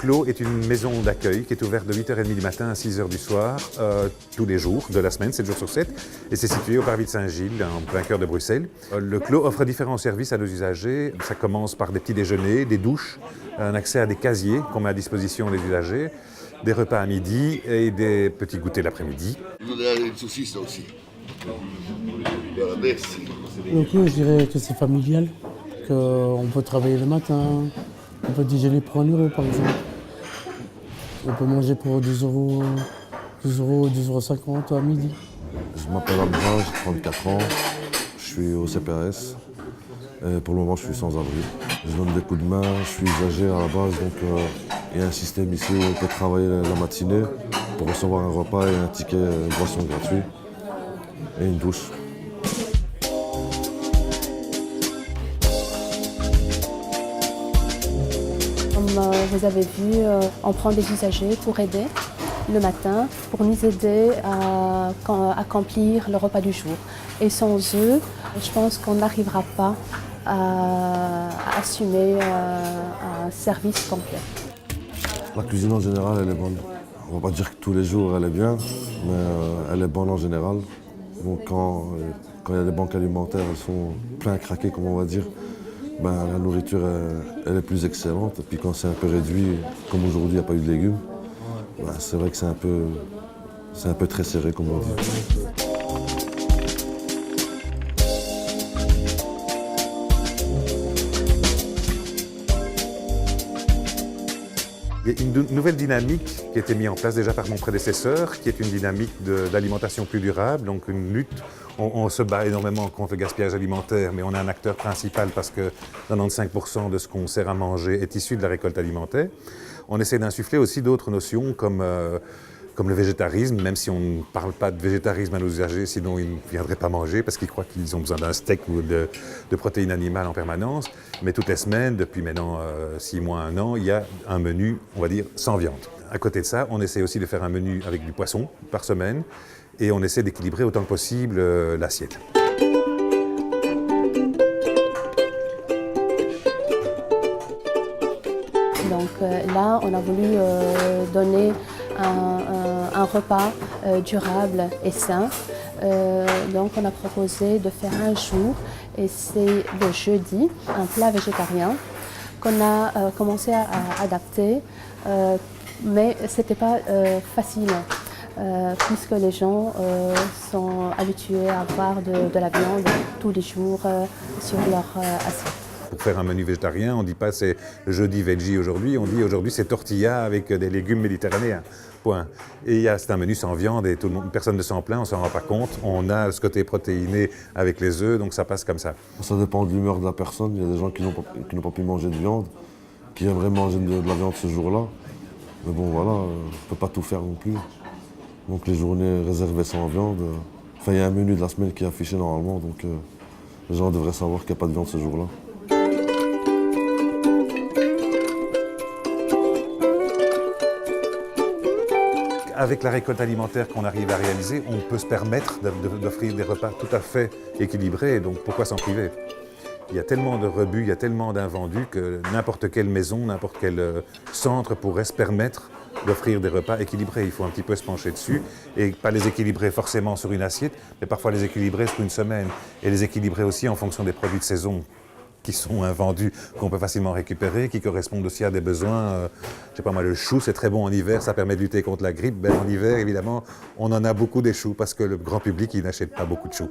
Clos est une maison d'accueil qui est ouverte de 8h30 du matin à 6h du soir, tous les jours de la semaine, 7 jours sur 7. Et c'est situé au parvis de Saint-Gilles, en plein cœur de Bruxelles. Le Clos offre différents services à nos usagers. Ça commence par des petits déjeuners, des douches, un accès à des casiers qu'on met à disposition des usagers, des repas à midi et des petits goûters l'après-midi. Vous avez une saucisse là aussi. Merci. Le Clos, je dirais que c'est familial, qu'on peut travailler le matin, on peut déjeuner pour 1 euro par exemple. On peut manger pour 2 euros, 2,50 € à midi. Je m'appelle Abdra, j'ai 34 ans, je suis au CPAS. Et pour le moment, je suis sans abri. Je donne des coups de main, je suis usager à la base, donc il y a un système ici où on peut travailler la matinée pour recevoir un repas et un ticket boisson gratuit et une douche. Comme vous avez vu, on prend des usagers pour aider le matin, pour nous aider à accomplir le repas du jour. Et sans eux, je pense qu'on n'arrivera pas à assumer un service complet. La cuisine en général, elle est bonne. On ne va pas dire que tous les jours elle est bien, mais elle est bonne en général. Donc quand il y a des banques alimentaires, elles sont plein à craquer, comme on va dire. Ben, la nourriture, elle est plus excellente. Et puis quand c'est un peu réduit, comme aujourd'hui, il n'y a pas eu de légumes, ben, c'est vrai que c'est un peu très serré, comme on dit. Il y a une nouvelle dynamique qui a été mise en place déjà par mon prédécesseur, qui est une dynamique d'alimentation plus durable, donc une lutte. On se bat énormément contre le gaspillage alimentaire, mais on est un acteur principal parce que 95% de ce qu'on sert à manger est issu de la récolte alimentaire. On essaie d'insuffler aussi d'autres notions comme le végétarisme, même si on ne parle pas de végétarisme à nos usagers, sinon ils ne viendraient pas manger parce qu'ils croient qu'ils ont besoin d'un steak ou de protéines animales en permanence. Mais toutes les semaines, depuis maintenant 6 mois, 1 an, il y a un menu, on va dire, sans viande. À côté de ça, on essaie aussi de faire un menu avec du poisson par semaine et on essaie d'équilibrer autant que possible l'assiette. Donc là, on a voulu donner un repas durable et sain. Donc on a proposé de faire un jour, et c'est le jeudi, un plat végétarien qu'on a commencé à adapter, mais ce n'était pas facile. Puisque les gens sont habitués à avoir de la viande tous les jours sur leur assiette. Pour faire un menu végétarien, on ne dit pas c'est jeudi veggie aujourd'hui, on dit aujourd'hui c'est tortilla avec des légumes méditerranéens. Point. Et c'est un menu sans viande et personne ne s'en plaint, on ne s'en rend pas compte. On a ce côté protéiné avec les œufs, donc ça passe comme ça. Ça dépend de l'humeur de la personne. Il y a des gens qui n'ont pas pu manger de viande, qui aimeraient manger de la viande ce jour-là. Mais bon voilà, on ne peut pas tout faire non plus. Donc les journées réservées sans viande, il y a un menu de la semaine qui est affiché normalement, donc les gens devraient savoir qu'il n'y a pas de viande ce jour-là. Avec la récolte alimentaire qu'on arrive à réaliser, on peut se permettre d'offrir des repas tout à fait équilibrés, donc pourquoi s'en priver? Il y a tellement de rebuts, il y a tellement d'invendus que n'importe quelle maison, n'importe quel centre pourrait se permettre d'offrir des repas équilibrés. Il faut un petit peu se pencher dessus et pas les équilibrer forcément sur une assiette, mais parfois les équilibrer sur une semaine et les équilibrer aussi en fonction des produits de saison qui sont invendus, qu'on peut facilement récupérer, qui correspondent aussi à des besoins. Je sais pas moi, le chou, c'est très bon en hiver, ça permet de lutter contre la grippe. Ben, en hiver, évidemment, on en a beaucoup des choux parce que le grand public, il n'achète pas beaucoup de choux.